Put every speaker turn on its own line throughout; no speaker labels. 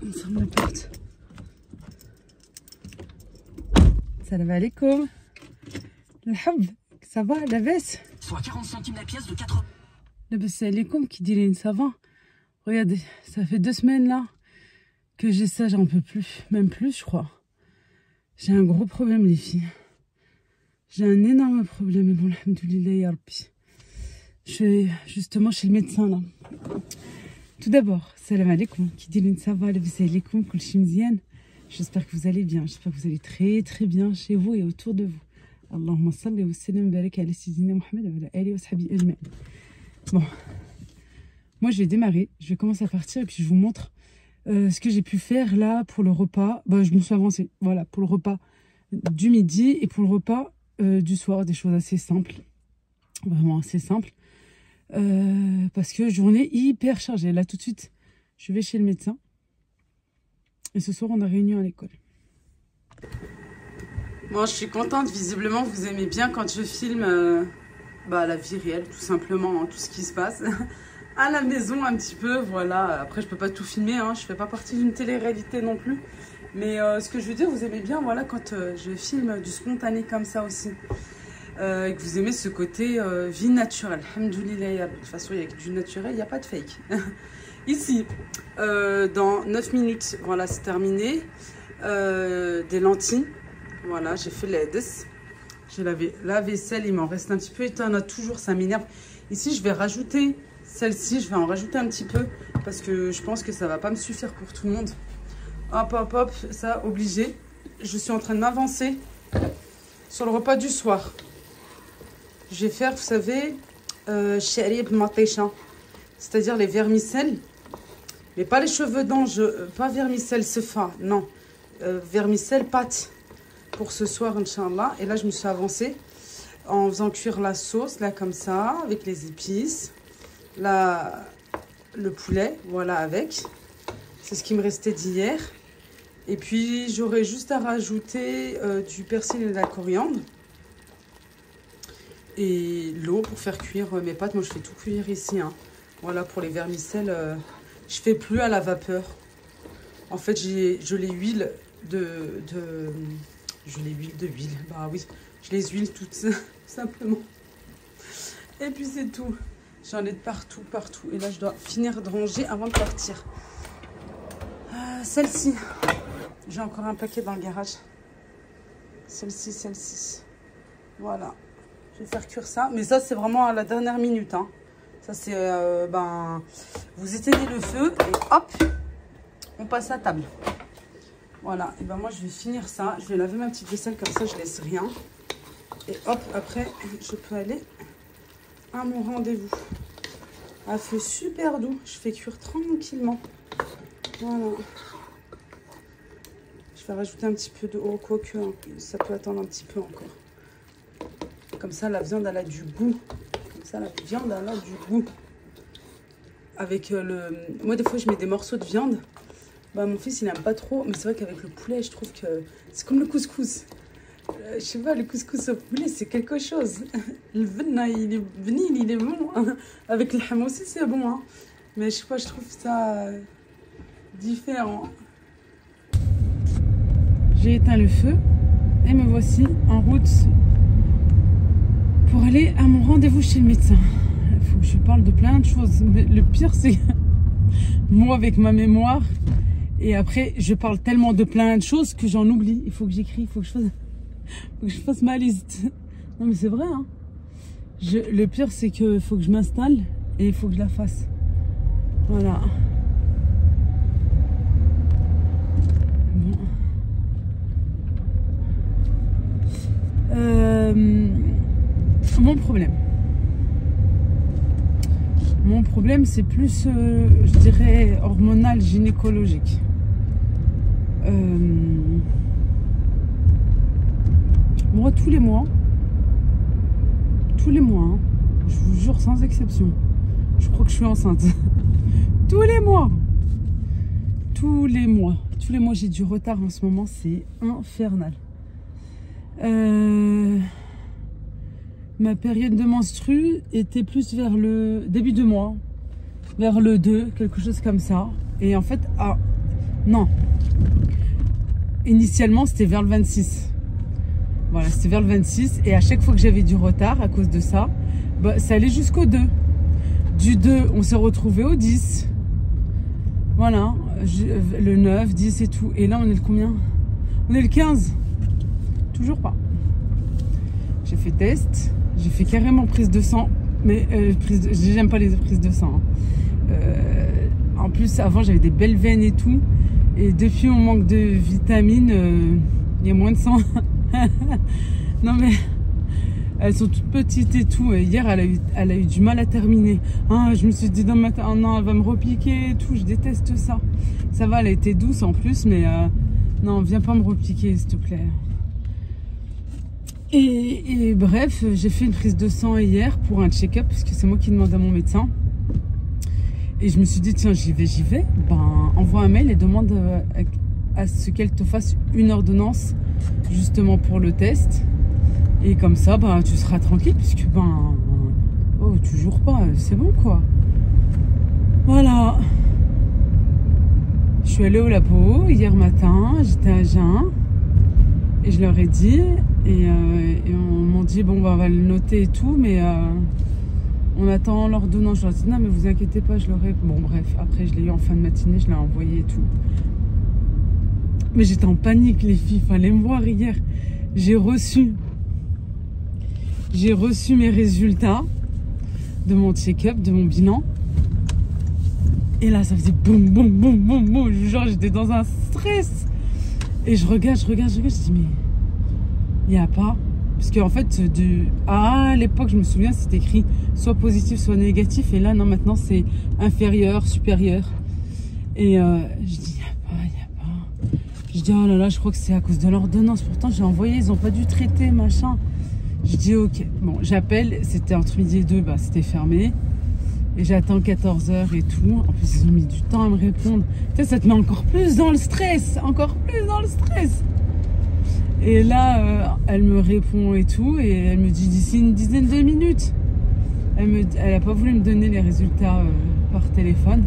On ferme la porte. Salam alaikum. Ça va, la veste?
Soit 40 centimes la pièce de 4.
La veste alaikum qui dit ça va. Regardez, ça fait 2 semaines là que j'ai ça, j'en peux plus. Même plus, je crois. J'ai un gros problème, les filles. J'ai un énorme problème. Bon, alhamdoulilah, ya Rabbi. Je suis justement chez le médecin là. Tout d'abord, salam alaikum. Qui dit ça va, la veste alaikum, kul shi mzyan. J'espère que vous allez bien. J'espère que vous allez très très bien chez vous et autour de vous. Allahumma salli wa sallam barak ala sayyidina Muhammad wa ala alihi wa sahbihi ajma'in. Bon, moi je vais démarrer. Je vais commencer à partir et puis je vous montre ce que j'ai pu faire là pour le repas. Bah, je me suis avancée. Voilà, pour le repas du midi et pour le repas du soir. Des choses assez simples. Vraiment assez simples. Parce que journée hyper chargée. Là tout de suite, je vais chez le médecin. Et ce soir, on a réunion à l'école. Bon, je suis contente. Visiblement, vous aimez bien quand je filme la vie réelle, tout simplement, hein, tout ce qui se passe. À la maison, un petit peu, voilà. Après, je peux pas tout filmer, hein, je fais pas partie d'une télé-réalité non plus. Mais ce que je veux dire, vous aimez bien, voilà, quand je filme du spontané comme ça aussi. Et que vous aimez ce côté vie naturelle. Alhamdoulilah, de toute façon, il y a du naturel, il n'y a pas de fake. Ici, dans 9 minutes, voilà, c'est terminé. Des lentilles. Voilà, j'ai fait l'aides. J'ai lavé la vaisselle, il m'en reste un petit peu. Et t'en as toujours, ça m'énerve. Ici, je vais rajouter celle-ci. Je vais en rajouter un petit peu parce que je pense que ça va pas me suffire pour tout le monde. Hop, hop, hop, ça, obligé. Je suis en train de m'avancer sur le repas du soir. Je vais faire, vous savez, sharib matécha, c'est-à-dire les vermicelles. Mais pas les cheveux d'ange, pas vermicelle sefa, non. Vermicelle pâte pour ce soir, Inch'Allah. Et là, je me suis avancée en faisant cuire la sauce, là, comme ça, avec les épices. Là, le poulet, voilà, avec. C'est ce qui me restait d'hier. Et puis, j'aurais juste à rajouter du persil et de la coriandre. Et l'eau pour faire cuire mes pâtes. Moi, je fais tout cuire ici, hein. Voilà, pour les vermicelles, je fais plus à la vapeur. En fait, je les huile d'huile. Bah oui, je les huile toutes simplement. Et puis c'est tout. J'en ai de partout, partout. Et là, je dois finir de ranger avant de partir. Celle-ci. J'ai encore un paquet dans le garage. Celle-ci, celle-ci. Voilà. Je vais faire cuire ça. Mais ça, c'est vraiment à la dernière minute, hein. Ça, c'est, vous éteignez le feu et hop, on passe à table. Voilà, et ben moi, je vais finir ça. Je vais laver ma petite vaisselle, comme ça, je laisse rien. Et hop, après, je peux aller à mon rendez-vous. À feu super doux. Je fais cuire tranquillement. Voilà. Je vais rajouter un petit peu d'eau, quoique, hein, ça peut attendre un petit peu encore. Comme ça, la viande, elle a du goût. Ça, la viande, elle a du goût. Avec moi, des fois, je mets des morceaux de viande. Bah, mon fils, il n'aime pas trop. Mais c'est vrai qu'avec le poulet, je trouve que c'est comme le couscous. Je sais pas, le couscous au poulet, c'est quelque chose. Le vin, il est bon. Hein. Avec le ham aussi, c'est bon. Hein. Mais je sais pas, je trouve ça différent. J'ai éteint le feu. Et me voici en route pour aller à mon rendez-vous chez le médecin. Il faut que je parle de plein de choses. Mais le pire, c'est moi avec ma mémoire. Et après, je parle tellement de plein de choses que j'en oublie. Il faut que j'écris, il faut que je fasse ma liste. Non, mais c'est vrai. Hein. Le pire, c'est qu'il faut que je m'installe et il faut que je la fasse. Voilà. Bon. Mon problème, c'est plus, je dirais, hormonal, gynécologique. Moi, tous les mois, hein, je vous jure, sans exception, je crois que je suis enceinte. Tous les mois, j'ai du retard en ce moment, c'est infernal. Ma période de menstru était plus vers le début de mois, vers le 2, quelque chose comme ça. Et en fait, Non. Initialement, c'était vers le 26. Voilà, c'était vers le 26. Et à chaque fois que j'avais du retard à cause de ça, bah, ça allait jusqu'au 2. Du 2, on s'est retrouvé au 10. Voilà, le 9, 10 et tout. Et là, on est le combien? On est le 15. Toujours pas. J'ai fait test. J'ai fait carrément prise de sang. Mais j'aime pas les prises de sang. En plus, avant, j'avais des belles veines et tout. Et depuis mon manque de vitamines, il y a moins de sang. Non mais, elles sont toutes petites et tout. Et hier, elle a eu du mal à terminer. Ah, je me suis dit dans ma tête, oh non, elle va me repiquer et tout. Je déteste ça. Ça va, elle a été douce en plus, mais non, viens pas me repiquer, s'il te plaît. Et bref, j'ai fait une prise de sang hier pour un check-up, parce que c'est moi qui demande à mon médecin. Et je me suis dit, tiens, j'y vais. Ben, envoie un mail et demande à ce qu'elle te fasse une ordonnance, justement pour le test. Et comme ça, ben, tu seras tranquille, puisque, ben, oh, toujours pas, c'est bon, quoi. Voilà. Je suis allée au labo hier matin, j'étais à Jeun. Et je leur ai dit, et on m'a dit, bon, ben, on va le noter et tout, mais on attend l'ordonnance. Je leur ai dit, non, mais vous inquiétez pas, je l'aurai. Bon, bref, après, je l'ai eu en fin de matinée, je l'ai envoyé et tout. Mais j'étais en panique, les filles, fallait me voir hier. J'ai reçu mes résultats de mon check-up, de mon bilan. Et là, ça faisait boum, boum, boum, boum, boum. Genre, j'étais dans un stress. Et je regarde, je dis, mais il n'y a pas. Parce qu'en fait, à l'époque, je me souviens, c'était écrit soit positif, soit négatif. Et là, non, maintenant, c'est inférieur, supérieur. Et je dis, il n'y a pas. Je dis, oh là là, je crois que c'est à cause de l'ordonnance. Pourtant, j'ai envoyé, ils n'ont pas dû traiter, machin. Je dis, ok. Bon, j'appelle, c'était entre midi et 2, bah, c'était fermé. Et j'attends 14 h et tout. En plus, ils ont mis du temps à me répondre. Tu sais, ça te met encore plus dans le stress. Encore plus dans le stress. Et là, elle me répond et tout. Et elle me dit d'ici une dizaine de minutes. Elle n'a pas voulu me donner les résultats par téléphone.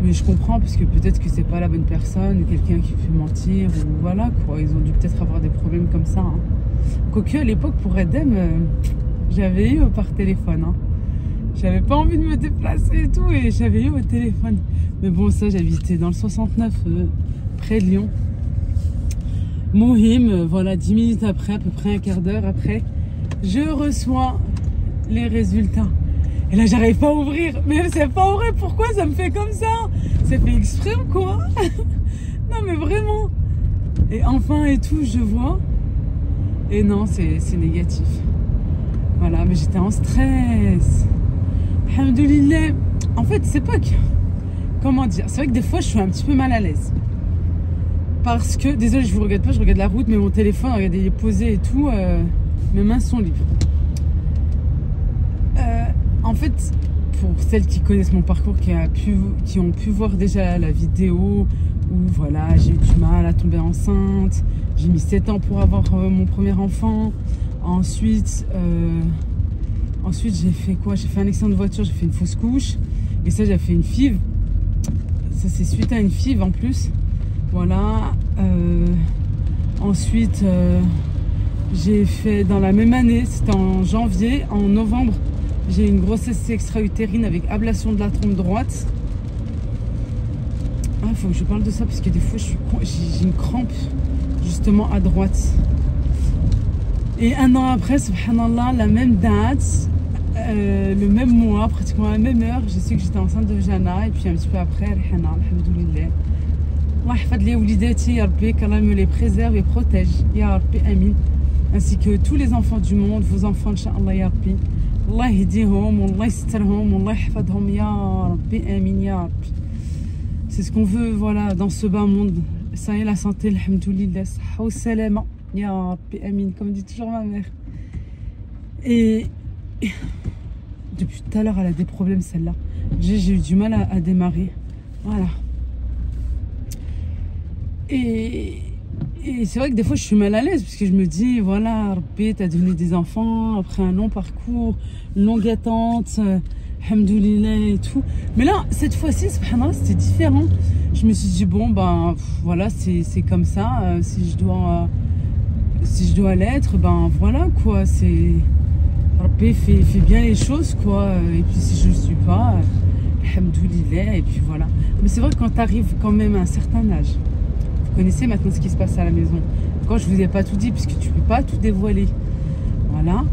Mais je comprends, parce que peut-être que c'est pas la bonne personne, ou quelqu'un qui fait mentir, ou voilà quoi. Ils ont dû peut-être avoir des problèmes comme ça. Hein. Quoique à l'époque, pour Edem, j'avais eu par téléphone. Hein. J'avais pas envie de me déplacer et tout, et j'avais eu au téléphone. Mais bon, ça, j'habitais dans le 69, près de Lyon. Mohim, voilà, 10 minutes après, à peu près un quart d'heure après, je reçois les résultats. Et là, j'arrive pas à ouvrir. Mais c'est pas vrai, pourquoi ça me fait comme ça? C'est fait exprès ou quoi? Non, mais vraiment. Et enfin et tout, je vois. Et non, c'est négatif. Voilà, mais j'étais en stress. Alhamdoulilah. En fait, c'est pas que... Comment dire? C'est vrai que des fois, je suis un petit peu mal à l'aise. Parce que... Désolée, je vous regarde pas, je regarde la route, mais mon téléphone, regardez, il est posé et tout. Mes mains sont libres. En fait, pour celles qui connaissent mon parcours, qui ont pu voir déjà la vidéo où voilà, j'ai eu du mal à tomber enceinte. J'ai mis 7 ans pour avoir mon premier enfant. Ensuite, j'ai fait quoi? J'ai fait un accident de voiture, j'ai fait une fausse couche. Et ça, j'ai fait une FIV. Ça, c'est suite à une FIV en plus. Voilà. Ensuite, j'ai fait dans la même année, c'était en janvier, en novembre, j'ai une grossesse extra-utérine avec ablation de la trompe droite. Ah, il faut que je parle de ça parce que des fois, j'ai une crampe justement à droite. Et un an après, subhanallah, la même date, le même mois, pratiquement à la même heure, je sais que j'étais enceinte de Jana. Et puis un petit peu après, Rihana, alhamdoulilah. Allah yahfad li oulidati, ya Rabbi, qu'Allah me les préserve et protège, ya Rabbi, amin. Ainsi que tous les enfants du monde, vos enfants, Inch'Allah, ya Rabbi. Allah yahdihum, Allah yastarhum, Allah yahfadhum, ya Rabbi, amin, ya Rabbi. C'est ce qu'on veut, voilà, dans ce bas monde. Ça y est, la santé, alhamdoulilah, saha wa salama, ya Rabbi, amin, comme dit toujours ma mère. Et depuis tout à l'heure, elle a des problèmes, celle-là. J'ai eu du mal à démarrer. Voilà. Et c'est vrai que des fois, je suis mal à l'aise parce que je me dis, voilà, Rabbi, t'as donné des enfants après un long parcours, une longue attente, alhamdoulilah et tout. Mais là, cette fois-ci, subhanallah, c'était différent. je me suis dit, bon, ben, voilà, c'est comme ça. Si je dois l'être, ben, voilà, quoi. C'est... Rabbi fait bien les choses, quoi. Et puis, si je ne le suis pas, alhamdoulilah, et puis voilà. Mais c'est vrai que quand tu arrives quand même à un certain âge, vous connaissez maintenant ce qui se passe à la maison. Quand je vous ai pas tout dit, puisque tu peux pas tout dévoiler. Voilà.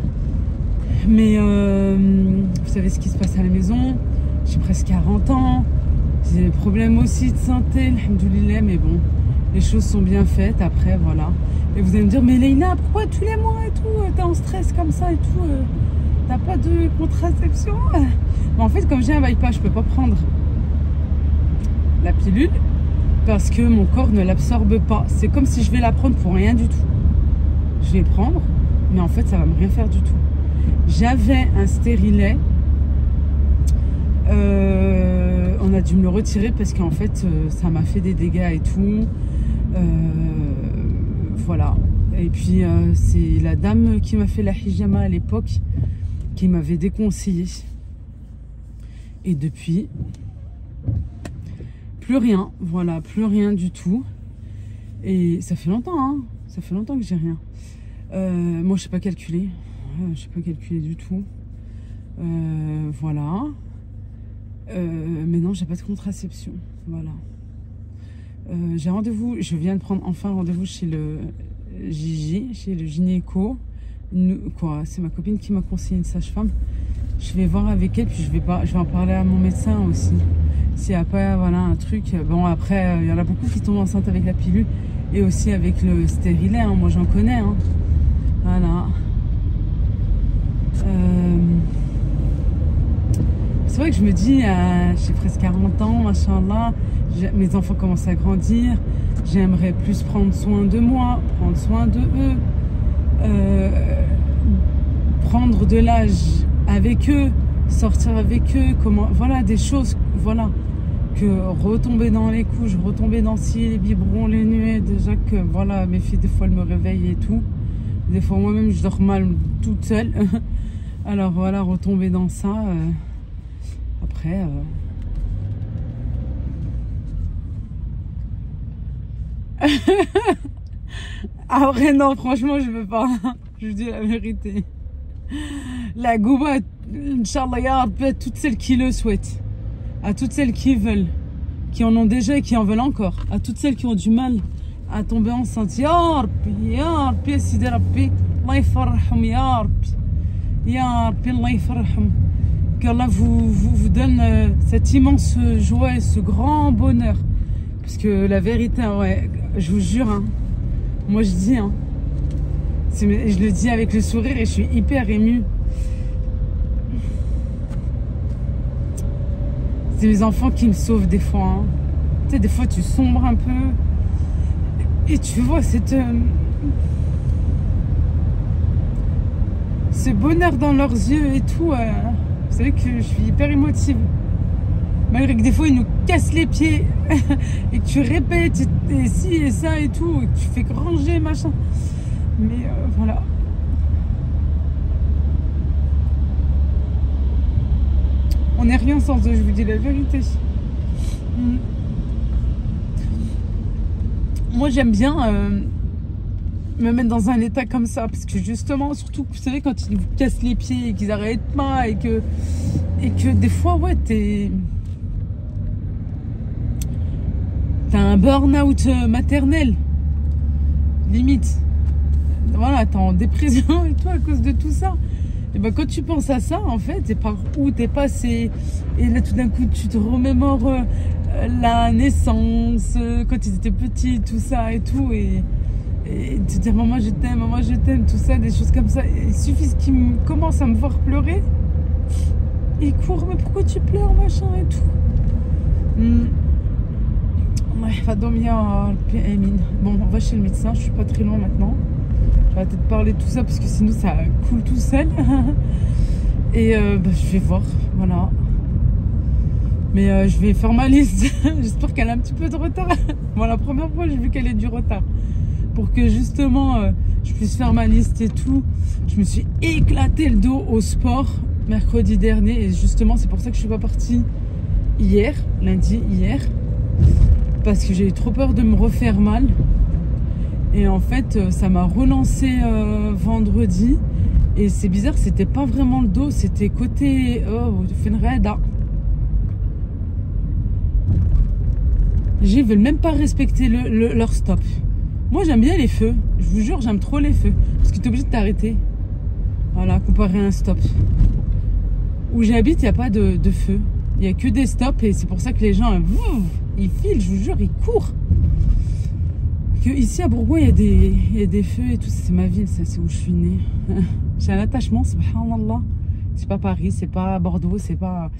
Mais vous savez ce qui se passe à la maison. J'ai presque 40 ans. J'ai des problèmes aussi de santé, alhamdoulilah, mais bon, les choses sont bien faites après, voilà. Et vous allez me dire, mais Leïla, pourquoi tous les mois et tout, t'es en stress comme ça et tout, t'as pas de contraception? Mais en fait, comme j'ai un bypass, je peux pas prendre la pilule parce que mon corps ne l'absorbe pas. C'est comme si je vais la prendre pour rien du tout. Je vais prendre, mais en fait, ça va me rien faire du tout. J'avais un stérilet. On a dû me le retirer parce qu'en fait ça m'a fait des dégâts et tout, voilà. Et puis c'est la dame qui m'a fait la hijama à l'époque qui m'avait déconseillé, et depuis plus rien, voilà, plus rien du tout. Et ça fait longtemps, hein, ça fait longtemps que j'ai rien. Moi je sais pas calculer, je sais pas calculer du tout, voilà. Mais non, j'ai pas de contraception. Voilà. J'ai rendez-vous. Je viens de prendre enfin rendez-vous chez le Gigi, chez le gynéco. Quoi, c'est ma copine qui m'a conseillé une sage-femme. Je vais voir avec elle, puis je vais en parler à mon médecin aussi. S'il n'y a pas, voilà, un truc. Bon, après, il y en a beaucoup qui tombent enceintes avec la pilule et aussi avec le stérilet. Hein. Moi, j'en connais. Hein. Voilà. C'est vrai que je me dis, j'ai presque 40 ans, machallah, mes enfants commencent à grandir, j'aimerais plus prendre soin de moi, prendre soin de eux, prendre de l'âge avec eux, sortir avec eux, comment, voilà, des choses, voilà, que retomber dans les couches, retomber dans les biberons, les nuées, déjà que, voilà, mes filles, des fois, elles me réveillent et tout, des fois, moi-même, je dors mal toute seule, alors voilà, retomber dans ça... Après, après non, franchement, je veux pas. Je vous dis la vérité. La gouba, Inch'Allah, ya Rabbi, à toutes celles qui le souhaitent, à toutes celles qui veulent, qui en ont déjà et qui en veulent encore, à toutes celles qui ont du mal à tomber enceinte. Ya Rabbi, Sidi Rabbi, Allah yafarham, ya Rabbi, ya Rabbi, Allah yafarham. Qu'Allah vous donne cette immense joie et ce grand bonheur. Parce que la vérité, ouais, je vous jure, hein, moi je dis, hein, je le dis avec le sourire et je suis hyper émue. C'est mes enfants qui me sauvent des fois. Hein. Tu sais, des fois tu sombres un peu et tu vois ce bonheur dans leurs yeux et tout. Vous savez que je suis hyper émotive. Malgré que des fois ils nous cassent les pieds et que tu répètes et ci et ça et tout, et que tu fais granger machin. Mais voilà. On n'est rien sans eux, je vous dis la vérité. Moi j'aime bien me mettre dans un état comme ça, parce que justement, surtout, vous savez, quand ils vous cassent les pieds et qu'ils arrêtent pas et que des fois, ouais, t'as un burn-out maternel, limite. Voilà, t'es en dépression et tout à cause de tout ça. Et ben quand tu penses à ça, en fait, et par où t'es passé, et là tout d'un coup tu te remémores la naissance, quand ils étaient petits, tout ça et tout, et te dire maman je t'aime, tout ça, des choses comme ça. Il suffit qu'ils commencent à me voir pleurer, ils courent, mais pourquoi tu pleures, machin et tout. Bon, on va chez le médecin, je suis pas très loin maintenant. Je vais peut-être parler de tout ça parce que sinon ça coule tout seul. Et je vais voir, voilà. Mais je vais faire ma liste. J'espère qu'elle a un petit peu de retard. Bon, la première fois j'ai vu qu'elle ait du retard. Pour que justement je puisse faire ma liste et tout. Je me suis éclaté le dos au sport mercredi dernier. Et justement c'est pour ça que je suis pas partie lundi hier. parce que j'ai eu trop peur de me refaire mal. Et en fait, ça m'a relancé vendredi. Et c'est bizarre, c'était pas vraiment le dos, c'était côté... Oh, Fenreda. Ils veulent même pas respecter leur stop. Moi, j'aime bien les feux. Je vous jure, j'aime trop les feux. Parce que t'es obligé de t'arrêter. Voilà, comparé à un stop. Où j'habite, il n'y a pas de feu. Il n'y a que des stops. Et c'est pour ça que les gens, ils filent, je vous jure, ils courent. Que ici, à Bourgoin, il y a des feux et tout. C'est ma ville, ça, c'est où je suis née. J'ai un attachement, subhanallah. C'est pas Paris, c'est pas Bordeaux, c'est pas...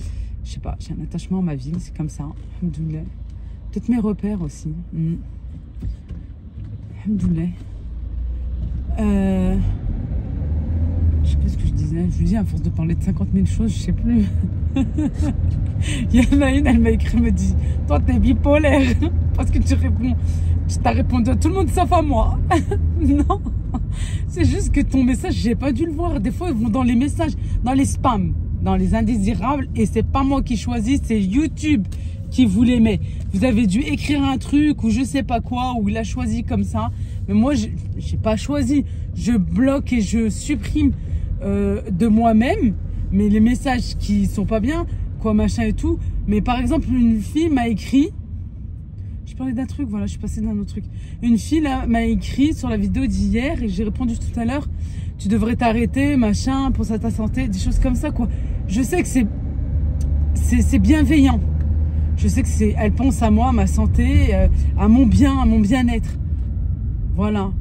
Je sais pas, j'ai un attachement à ma ville, c'est comme ça. Alhamdoulilah. Peut-être mes repères aussi. Alhamdoulilah. Je sais plus ce que je disais. Je vous dis, à force de parler de 50 000 choses, je sais plus. Il y en a une, elle m'a écrit, elle me dit, toi t'es bipolaire. Parce que tu t'as répondu à tout le monde sauf à moi. Non. C'est juste que ton message, j'ai pas dû le voir. Des fois, ils vont dans les messages, dans les spams, dans les indésirables. Et c'est pas moi qui choisis, c'est YouTube qui vous les met. Vous avez dû écrire un truc ou je sais pas quoi, ou il a choisi comme ça. Mais moi, j'ai pas choisi. Je bloque et je supprime de moi-même. Mais les messages qui sont pas bien, quoi, machin et tout. Mais par exemple, une fille m'a écrit. Je parlais d'un truc, voilà, je suis passée d'un autre truc. Une fille là m'a écrit sur la vidéo d'hier et j'ai répondu tout à l'heure. Tu devrais t'arrêter, machin, pense à ta santé, des choses comme ça, quoi. Je sais que c'est bienveillant. Je sais que elle pense à moi, à ma santé, à mon bien, à mon bien-être. Voilà.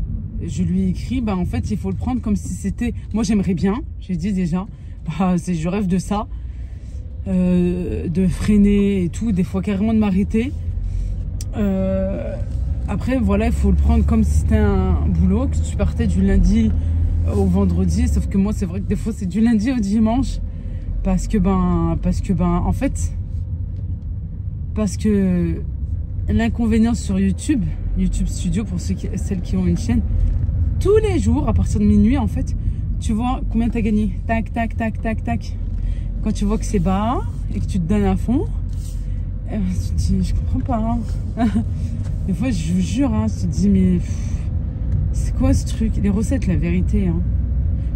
Je lui ai écrit, bah en fait, il faut le prendre comme si c'était... Moi, j'aimerais bien, j'ai dit déjà, bah, je rêve de ça, de freiner et tout, des fois carrément de m'arrêter. Après, voilà, il faut le prendre comme si c'était un boulot, que tu partais du lundi au vendredi, sauf que moi, c'est vrai que des fois, c'est du lundi au dimanche, parce que en fait, parce que l'inconvénient sur YouTube Studio, pour celles qui ont une chaîne, tous les jours, à partir de minuit, en fait, tu vois combien tu as gagné. Tac, tac, tac, tac, tac. Quand tu vois que c'est bas et que tu te donnes à fond, tu te dis, je comprends pas. Hein. Des fois, je vous jure, hein, tu te dis, mais c'est quoi ce truc? Les recettes, la vérité. Hein.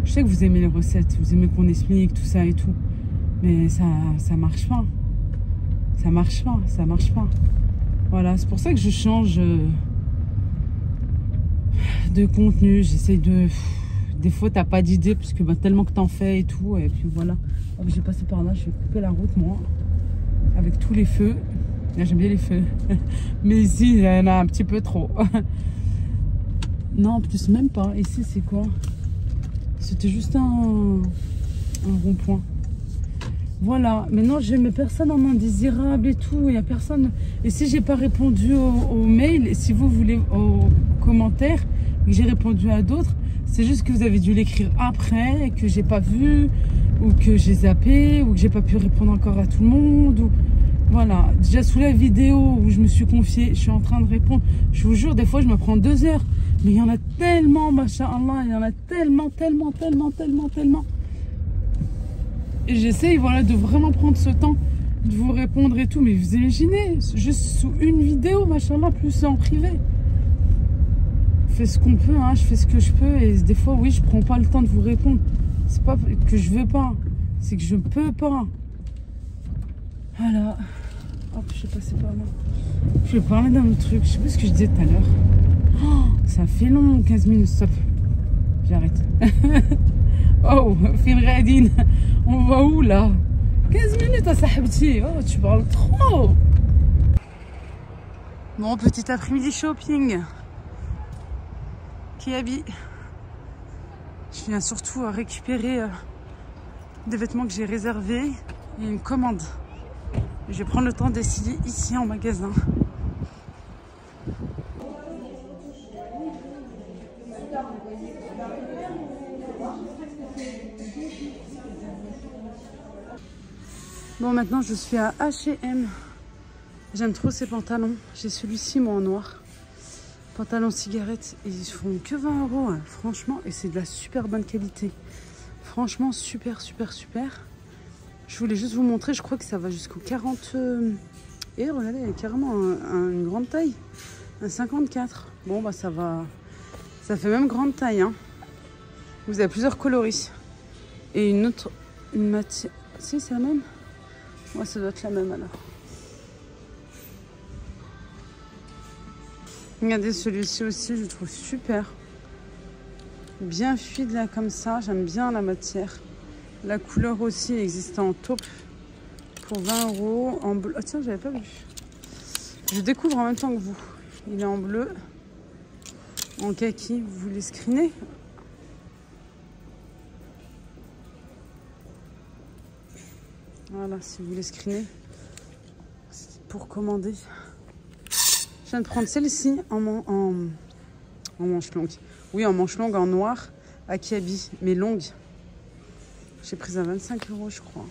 Je sais que vous aimez les recettes, vous aimez qu'on explique tout ça et tout. Mais ça marche pas. Ça marche pas, ça marche pas. Voilà, c'est pour ça que je change de contenu. J'essaye de... Des fois, t'as pas d'idée, parce que tellement que t'en fais et tout. Et puis voilà. Oh, j'ai passé par là, je vais couper la route, moi. Avec tous les feux. J'aime bien les feux. Mais ici, il y en a un petit peu trop. Non, en plus, même pas. Ici, c'est quoi? C'était juste un rond-point. Voilà. Maintenant, je mets personne en indésirable et tout. Il n'y a personne. Et si j'ai pas répondu au mail, et si vous voulez aux commentaires, que j'ai répondu à d'autres, c'est juste que vous avez dû l'écrire après, que j'ai pas vu, ou que j'ai zappé, ou que j'ai pas pu répondre encore à tout le monde. Ou... Voilà. Déjà, sous la vidéo où je me suis confiée, je suis en train de répondre. Je vous jure, des fois, je me prends 2 heures. Mais il y en a tellement, masha'Allah, il y en a tellement. Et j'essaye, voilà, de vraiment prendre ce temps de vous répondre et tout. Mais vous imaginez, juste sous une vidéo, masha'Allah, plus en privé. Je fais ce qu'on peut, hein, je fais ce que je peux. Et des fois, oui, je prends pas le temps de vous répondre. C'est pas que je veux pas, c'est que je peux pas. Voilà. Hop, je vais passer par là. Je vais parler d'un autre truc. Je sais plus ce que je disais tout à l'heure. Oh, ça fait long, 15 minutes, stop. J'arrête. Oh, Finradine. On va où là? 15 minutes à Sahabti. Oh, tu parles trop. Bon, petit après-midi shopping. Kiabi. Je viens surtout à récupérer des vêtements que j'ai réservés et une commande. Je vais prendre le temps d'essayer ici en magasin. Bon, maintenant je suis à H&M. J'aime trop ces pantalons. J'ai celui-ci moi en noir. Pantalon cigarette. Et ils font que 20 €. Hein, franchement. Et c'est de la super bonne qualité. Franchement, super. Je voulais juste vous montrer. Je crois que ça va jusqu'au Et regardez, elle est carrément une grande taille. Un 54. Bon, bah ça va. Ça fait même grande taille. Hein. Vous avez plusieurs coloris. Et une autre matière. Si, c'est la même? Ouais, ça doit être la même alors. Regardez celui-ci aussi, je le trouve super. Bien fluide là comme ça, j'aime bien la matière. La couleur aussi existe en taupe pour 20 €. En bleu. Ah tiens, j'avais pas vu. Je découvre en même temps que vous. Il est en bleu, en kaki. Vous voulez screener? Voilà, si vous voulez screener, c'est pour commander. Je viens de prendre celle-ci en manche longue. Oui, en manche longue, en noir, à Kiabi, mais longue. J'ai pris à 25 €, je crois.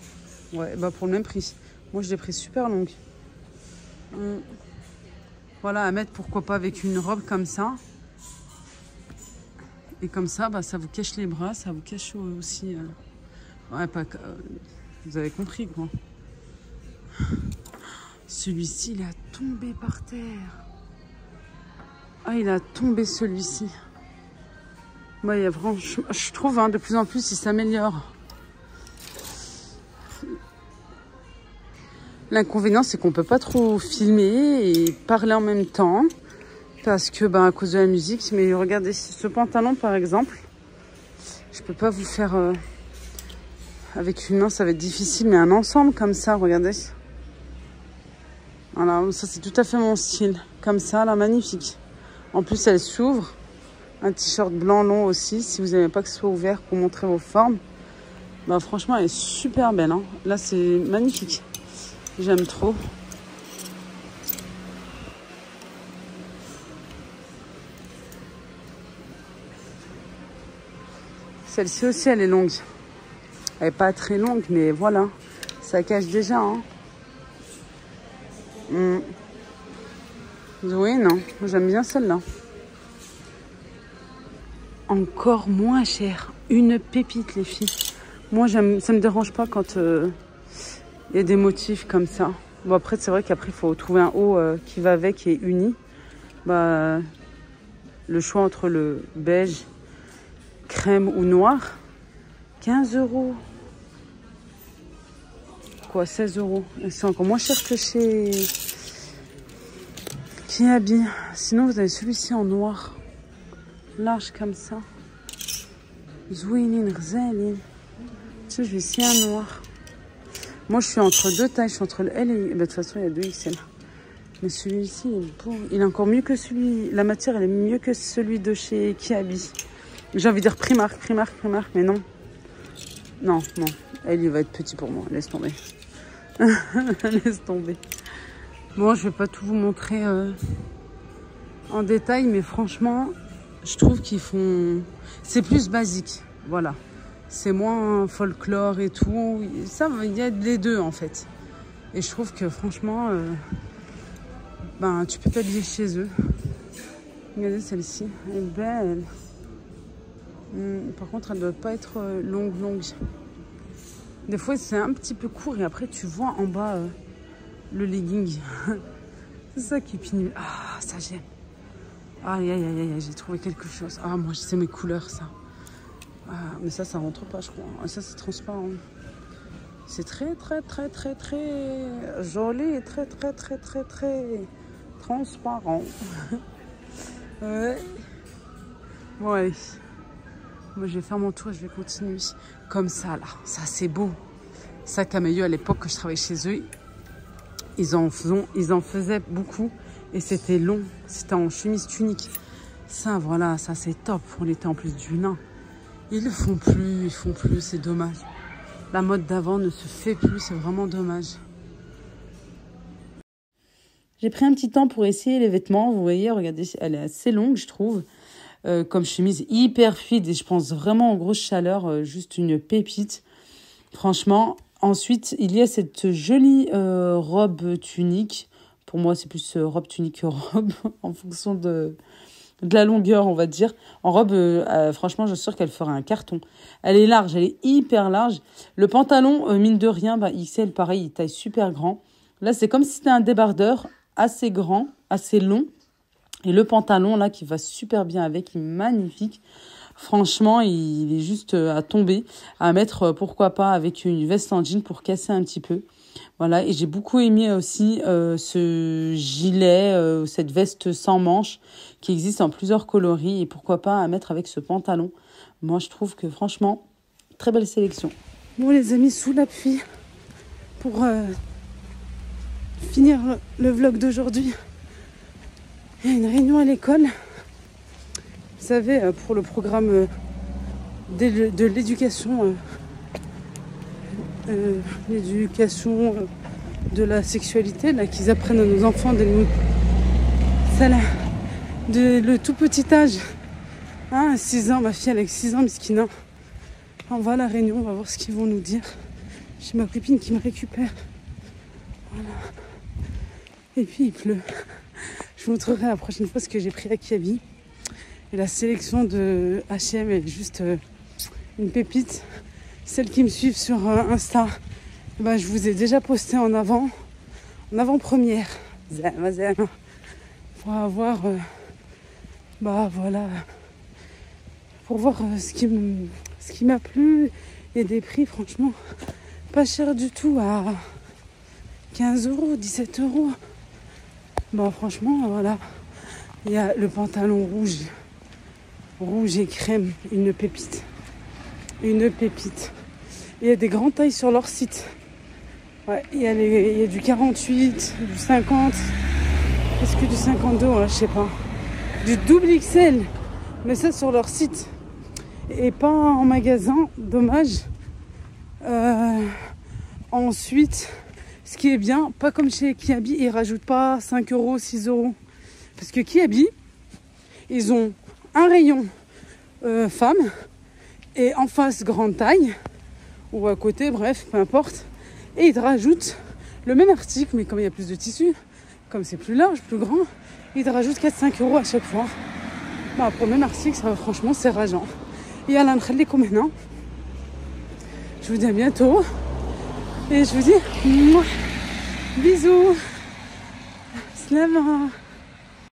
Ouais, bah pour le même prix. Moi, je l'ai pris super longue. Voilà, à mettre, pourquoi pas, avec une robe comme ça. Et comme ça, bah, ça vous cache les bras, ça vous cache aussi... Ouais, pas... vous avez compris, quoi. Celui-ci, il a tombé par terre. Ah, il a tombé, celui-ci. Bah, il y a vraiment... Je trouve, hein, de plus en plus, il s'améliore. L'inconvénient, c'est qu'on ne peut pas trop filmer et parler en même temps. Parce que, bah, à cause de la musique. Mais regardez, ce pantalon, par exemple, je peux pas vous faire... avec une main, ça va être difficile. Mais un ensemble comme ça, regardez. Voilà, ça, c'est tout à fait mon style. Comme ça, là, magnifique. En plus, elle s'ouvre. Un t-shirt blanc long aussi, si vous n'aimez pas que ce soit ouvert pour montrer vos formes. Bah, franchement, elle est super belle. Hein. Là, c'est magnifique. J'aime trop. Celle-ci aussi, elle est longue. Elle n'est pas très longue, mais voilà. Ça cache déjà. Hein. Oui, non. J'aime bien celle-là. Encore moins cher. Une pépite, les filles. Moi, ça me dérange pas quand il y a des motifs comme ça. Bon, après, c'est vrai qu'après, il faut trouver un haut qui va avec et uni. Bah, le choix entre le beige, crème ou noir. 15 €. Quoi, 16 €. C'est encore moins cher que chez Kiabi. Sinon, vous avez celui-ci en noir. Large comme ça. Zouinin, Rzalin. Tu sais, je vais essayer un noir. Moi, je suis entre deux tailles. Je suis entre le L et... Bah, de toute façon, il y a 2 XL. Mais celui-ci, il est beau. Il est encore mieux que celui... La matière, elle est mieux que celui de chez Kiabi. J'ai envie de dire Primark, mais non. Non. Elle, il va être petit pour moi. Laisse tomber. Laisse tomber. Bon, je vais pas tout vous montrer en détail, mais franchement, je trouve qu'ils font... C'est plus basique, voilà. C'est moins folklore et tout. Ça, il y a les deux, en fait. Et je trouve que, franchement, ben, tu peux t'habiller chez eux. Regardez celle-ci, elle est belle. Par contre, elle ne doit pas être longue. Des fois, c'est un petit peu court et après, tu vois en bas le legging. C'est ça qui est pénible. Ah, ça j'aime. Aïe, j'ai trouvé quelque chose. Ah, moi, c'est mes couleurs, ça. Ah, mais ça rentre pas, je crois. Ça, c'est transparent. C'est très joli et très transparent. Ouais. Bon, allez. Moi, je vais faire mon tour et je vais continuer. Comme ça, là. Ça, c'est beau. Ça, Camailleux, à l'époque que je travaillais chez eux, ils en faisaient beaucoup. Et c'était long. C'était en chemise tunique. Ça, voilà, ça, c'est top. On était en plus du lin. Ils le font plus. C'est dommage. La mode d'avant ne se fait plus. C'est vraiment dommage. J'ai pris un petit temps pour essayer les vêtements. Vous voyez, regardez, elle est assez longue, je trouve. Comme chemise hyper fluide. Et je pense vraiment en grosse chaleur. Juste une pépite. Franchement. Ensuite, il y a cette jolie robe tunique. Pour moi, c'est plus robe tunique que robe. En fonction de la longueur, on va dire. En robe, franchement, je suis sûre qu'elle fera un carton. Elle est large, elle est hyper large. Le pantalon, mine de rien, XL, pareil, il taille super grand. Là, c'est comme si c'était un débardeur assez grand, assez long. Et le pantalon, là, qui va super bien avec, il est magnifique. Franchement, il est juste à tomber, à mettre, pourquoi pas, avec une veste en jean pour casser un petit peu. Voilà, et j'ai beaucoup aimé aussi ce gilet, cette veste sans manches qui existe en plusieurs coloris. Et pourquoi pas à mettre avec ce pantalon. Moi, je trouve que franchement, très belle sélection. Bon, les amis, sous la pluie, pour finir le vlog d'aujourd'hui, il y a une réunion à l'école. Vous savez, pour le programme de l'éducation, de la sexualité, là, qu'ils apprennent à nos enfants le tout petit âge. 6 ans, ma fille avec 6 ans, miskina. On va à la réunion, on va voir ce qu'ils vont nous dire. J'ai ma copine qui me récupère. Voilà. Et puis il pleut. Je vous montrerai la prochaine fois ce que j'ai pris à Kiabi. Et la sélection de H&M est juste une pépite. Celles qui me suivent sur Insta, je vous ai déjà posté en avant-première. Pour avoir, voilà, pour voir ce qui m'a plu. Et des prix, franchement, pas cher du tout, à 15 €, 17 €. Franchement, voilà. Il y a le pantalon rouge et crème, une pépite. Il y a des grandes tailles sur leur site. Ouais, il y a du 48, du 50. Est-ce que du 52, je sais pas. Du double XL. Mais ça sur leur site. Et pas en magasin, dommage. Ensuite, ce qui est bien, pas comme chez Kiabi, ils rajoutent pas 5 €, 6 €. Parce que Kiabi, ils ont un rayon femmes et en face grande taille, ou à côté, bref, peu importe. Et ils te rajoutent le même article, mais comme il y a plus de tissu, comme c'est plus large, plus grand, ils te rajoutent 4-5 € à chaque fois. Pour le même article, ça, franchement, c'est rageant. Et à l'entrée maintenant, je vous dis à bientôt. Et je vous dis bisous. Slama.